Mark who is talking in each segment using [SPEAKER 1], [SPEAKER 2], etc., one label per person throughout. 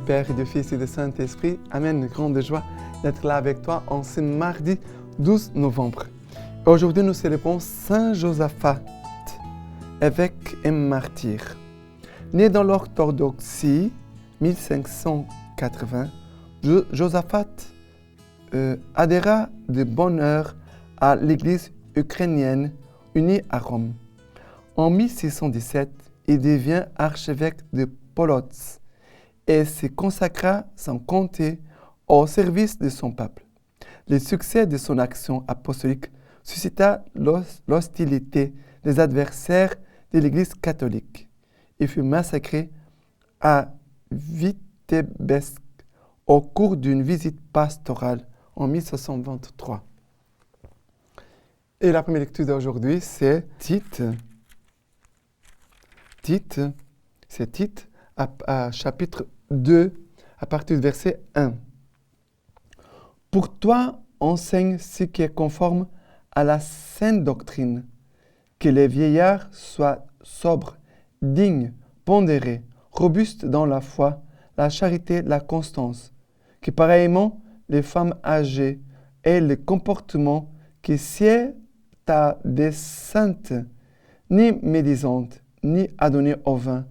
[SPEAKER 1] Père et du Fils et du Saint-Esprit. Amen. Grande joie d'être là avec toi en ce mardi 12 novembre. Aujourd'hui, nous célébrons Saint Josaphat, évêque et martyr. Né dans l'orthodoxie 1580, Josaphat adhéra de bonne heure à l'Église ukrainienne unie à Rome. En 1617, il devient archevêque de Polotsk et se consacra sans compter au service de son peuple. Le succès de son action apostolique suscita l'hostilité des adversaires de l'Église catholique. Il fut massacré à Vitebsk au cours d'une visite pastorale en 1623. Et la première lecture d'aujourd'hui, c'est Tite. C'est Tite, à chapitre 2, à partir du verset 1. Pour toi, enseigne ce qui est conforme à la sainte doctrine, que les vieillards soient sobres, dignes, pondérés, robustes dans la foi, la charité, la constance, que pareillement les femmes âgées aient le comportement qui sied à des saintes, ni médisantes, ni adonnées au vin,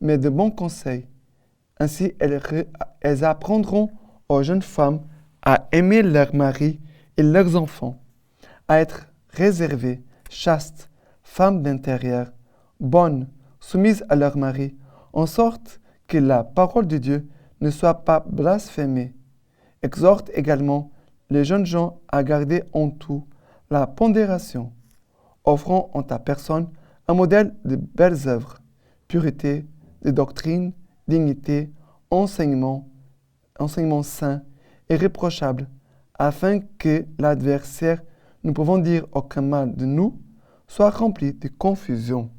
[SPEAKER 1] mais de bons conseils. Ainsi, elles apprendront aux jeunes femmes à aimer leurs maris et leurs enfants, à être réservées, chastes, femmes d'intérieur, bonnes, soumises à leur mari, en sorte que la parole de Dieu ne soit pas blasphémée. Exhorte également les jeunes gens à garder en tout la pondération, offrant en ta personne un modèle de belles œuvres, pureté, de doctrine, dignité, enseignement saint et irréprochable, afin que l'adversaire, ne pouvant dire aucun mal de nous, soit rempli de confusion.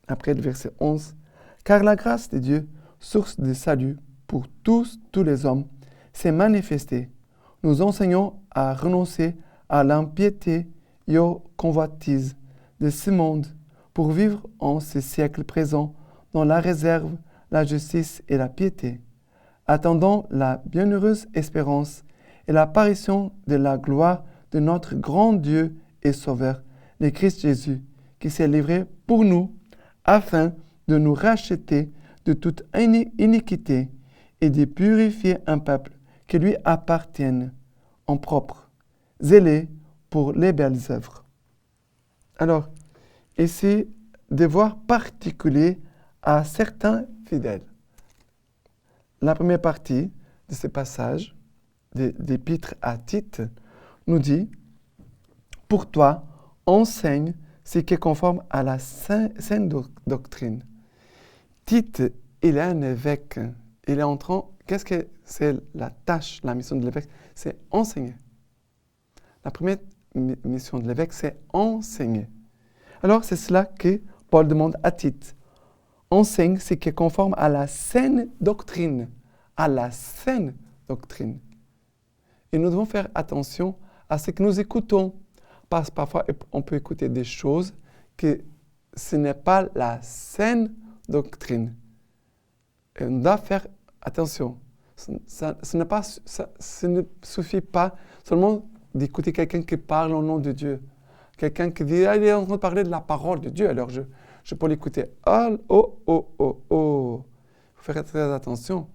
[SPEAKER 1] Après le verset 11, « Car la grâce de Dieu, source de salut pour tous les hommes, s'est manifestée. Nous enseignons à renoncer à l'impiété et aux convoitises de ce monde pour vivre en ce siècle présent dans la réserve, la justice et la piété, attendant la bienheureuse espérance et l'apparition de la gloire de notre grand Dieu et Sauveur, le Christ Jésus, qui s'est livré pour nous, afin de nous racheter de toute iniquité et de purifier un peuple qui lui appartienne en propre, zélé pour les belles œuvres. » Alors, ici, devoir particulier à certains fidèles. La première partie de ce passage, de l'épître à Tite, nous dit « Pour toi, enseigne ce qui est conforme à la sainte doctrine. » Tite, il est un évêque. Il est entrant. Qu'est-ce que c'est la tâche, la mission de l'évêque? C'est enseigner. La première mission de l'évêque, c'est enseigner. Alors, c'est cela que Paul demande à Tite. Enseigne ce qui est conforme à la saine doctrine. À la saine doctrine. Et nous devons faire attention à ce que nous écoutons. Parce que parfois, on peut écouter des choses que ce n'est pas la saine doctrine. Et on doit faire attention. Ce ne suffit pas seulement d'écouter quelqu'un qui parle au nom de Dieu. Quelqu'un qui dit, il est en train de parler de la parole de Dieu, alors je peux l'écouter. Oh. Il faut faire très attention,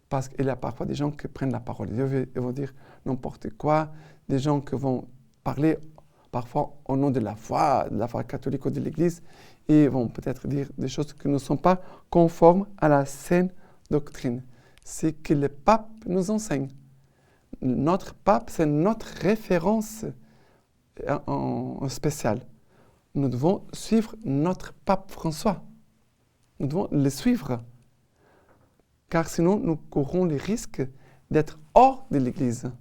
[SPEAKER 1] parce qu'il y a parfois des gens qui prennent la parole de Dieu, ils vont dire n'importe quoi, des gens qui vont parler parfois au nom de la foi catholique ou de l'Église, et vont peut-être dire des choses qui ne sont pas conformes à la saine doctrine. C'est que le pape nous enseigne. Notre pape, c'est notre référence en spécial. Nous devons suivre notre pape François. Nous devons le suivre. Car sinon, nous courons le risque d'être hors de l'Église.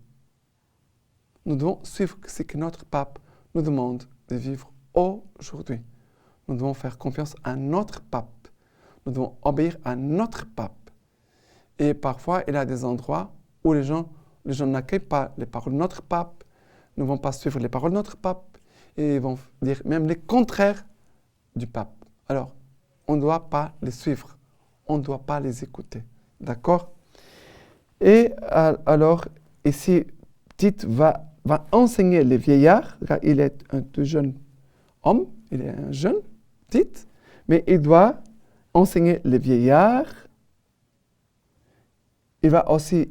[SPEAKER 1] Nous devons suivre ce que notre pape nous demande de vivre aujourd'hui. Nous devons faire confiance à notre pape. Nous devons obéir à notre pape. Et parfois, il y a des endroits où les gens n'accueillent pas les paroles de notre pape, ne vont pas suivre les paroles de notre pape, et ils vont dire même les contraires du pape. Alors, on ne doit pas les suivre, on ne doit pas les écouter. D'accord? Et alors, ici, Tite va enseigner les vieillards, car il est un tout jeune homme, il est un jeune, Tite, mais il doit enseigner les vieillards. Il va aussi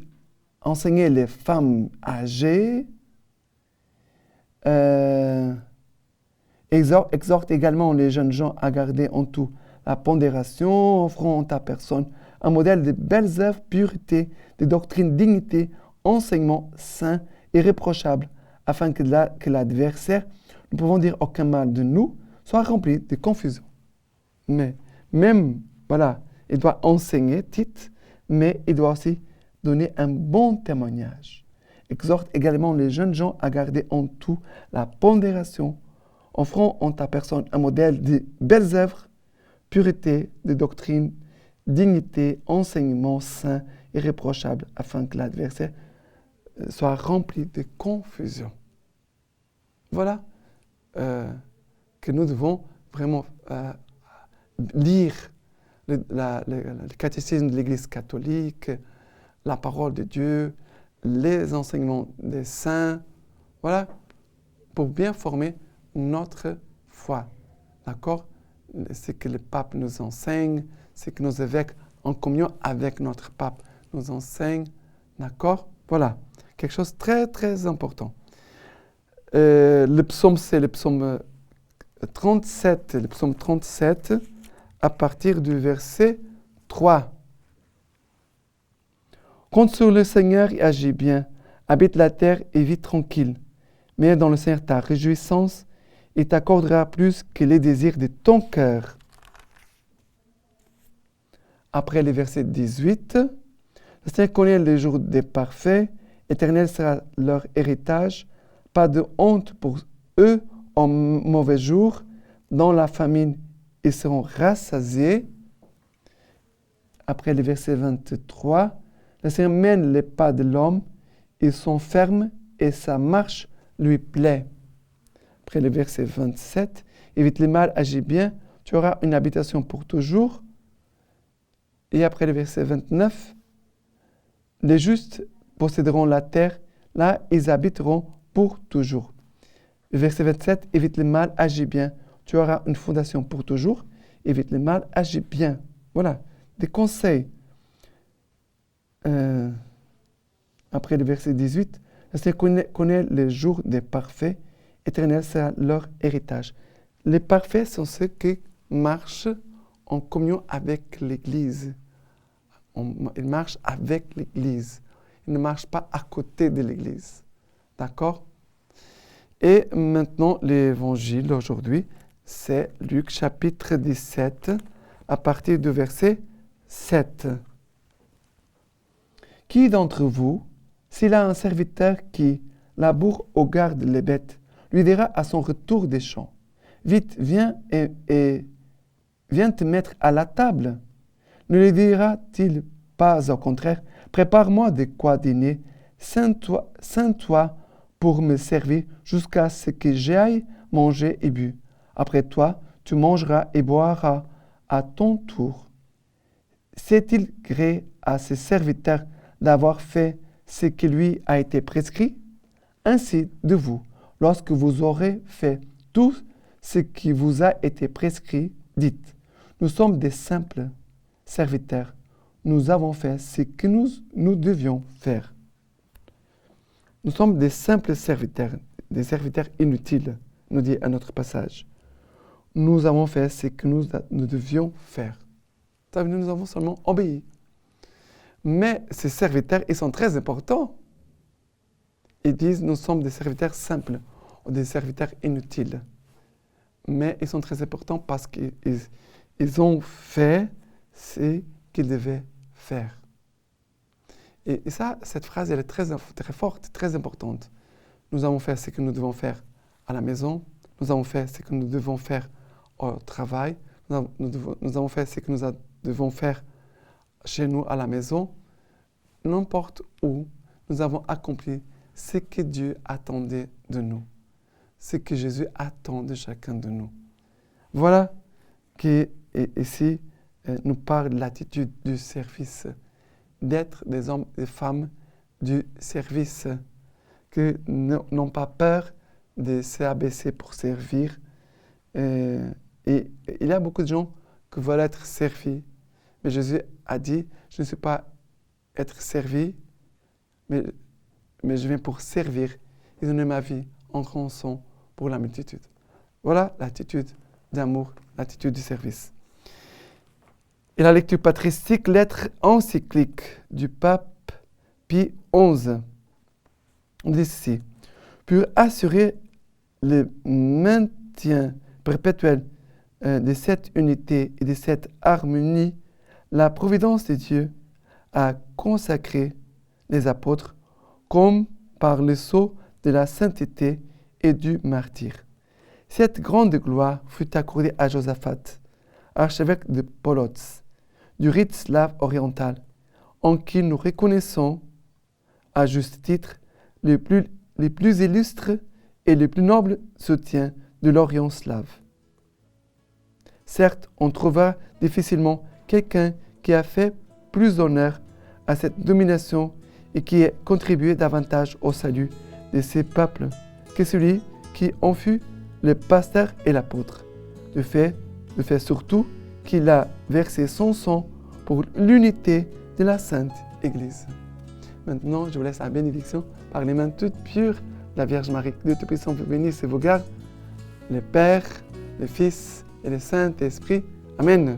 [SPEAKER 1] enseigner les femmes âgées. Exhorte également les jeunes gens à garder en tout la pondération, offrant à ta personne un modèle de belles œuvres, pureté, de doctrine, dignité, enseignement saint, irréprochable, afin que l'adversaire, nous pouvons dire aucun mal de nous, soit rempli de confusion. Mais même, voilà, il doit enseigner, Tite, mais il doit aussi donner un bon témoignage. Exhorte également les jeunes gens à garder en tout la pondération, offrant en ta personne un modèle de belles œuvres, pureté, de doctrine, dignité, enseignement saint, irréprochable, afin que l'adversaire soit rempli de confusion. Voilà que nous devons vraiment lire le catéchisme de l'Église catholique, la parole de Dieu, les enseignements des saints, voilà, pour bien former notre foi. D'accord? C'est que le pape nous enseigne, c'est que nos évêques, en communion avec notre pape, nous enseignent. D'accord? Voilà, quelque chose de très, très important. Le psaume, c'est le psaume 37, à partir du verset 3. Compte sur le Seigneur et agis bien. Habite la terre et vis tranquille. Mets dans le Seigneur ta réjouissance et t'accordera plus que les désirs de ton cœur. Après le verset 18, le Seigneur connaît les jours des parfaits. Éternel sera leur héritage. Pas de honte pour eux en mauvais jours. Dans la famine, ils seront rassasiés. Après le verset 23, le Seigneur mène les pas de l'homme. Ils sont fermes et sa marche lui plaît. Après le verset 27, évite le mal, agis bien, tu auras une habitation pour toujours. Et après le verset 29, les justes posséderont la terre, là ils habiteront pour toujours. Le verset 27, évite le mal, agis bien, tu auras une fondation pour toujours. Évite le mal, agis bien. Voilà, des conseils. Après le verset 18, le Seigneur connaît les jours des parfaits. Éternel sera leur héritage. Les parfaits sont ceux qui marchent en communion avec l'Église. Ils marchent avec l'Église. Ils ne marchent pas à côté de l'Église. D'accord? Et maintenant, l'évangile aujourd'hui, c'est Luc chapitre 17, à partir du verset 7. Qui d'entre vous, s'il a un serviteur qui laboure ou garde les bêtes, lui dira à son retour des champs, « Vite, viens et viens te mettre à la table ?» Ne lui dira-t-il pas au contraire, « Prépare-moi de quoi dîner, ceins-toi pour me servir jusqu'à ce que j'aille manger et bu. Après toi, tu mangeras et boiras à ton tour. » Sait-il gré à ses serviteurs d'avoir fait ce qui lui a été prescrit? Ainsi de vous, lorsque vous aurez fait tout ce qui vous a été prescrit, dites, nous sommes des simples serviteurs. Nous avons fait ce que nous devions faire. Nous sommes des simples serviteurs, des serviteurs inutiles, nous dit un autre passage. Nous avons fait ce que nous devions faire. Nous avons seulement obéi. Mais ces serviteurs, ils sont très importants. Ils disent, nous sommes des serviteurs simples, ou des serviteurs inutiles. Mais ils sont très importants parce qu'ils ont fait ce qu'ils devaient faire. Et ça, cette phrase, elle est très, très forte, très importante. Nous avons fait ce que nous devons faire à la maison. Nous avons fait ce que nous devons faire au travail. Nous avons fait ce que nous devons faire chez nous à la maison. N'importe où, nous avons accompli ce que Dieu attendait de nous. Ce que Jésus attend de chacun de nous. Voilà qui, ici, nous parle de l'attitude du service d'être des hommes et des femmes du service, qui n'ont pas peur de s'abaisser pour servir. Et il y a beaucoup de gens qui veulent être servis. Mais Jésus a dit, je ne suis pas être servi, mais je viens pour servir et donner ma vie en rançon pour la multitude. Voilà l'attitude d'amour, l'attitude du service. Et la lecture patristique, lettre encyclique du pape Pie XI. On dit ceci: pour assurer le maintien perpétuel de cette unité et de cette harmonie, la providence de Dieu a consacré les apôtres comme par le sceau de la sainteté et du martyre. Cette grande gloire fut accordée à Josaphat, archevêque de Polotsk, du rite slave oriental, en qui nous reconnaissons, à juste titre, les plus illustres et les plus nobles soutiens de l'Orient slave. Certes, on trouva difficilement quelqu'un qui a fait plus honneur à cette domination et qui a contribué davantage au salut de ces peuples que celui qui en fut le pasteur et l'apôtre. Le fait surtout qu'il a versé son sang pour l'unité de la Sainte Église. Maintenant, je vous laisse la bénédiction par les mains toutes pures de la Vierge Marie. Que Dieu Tout-Puissant vous bénisse et vous garde, le Père, le Fils et le Saint-Esprit. Amen.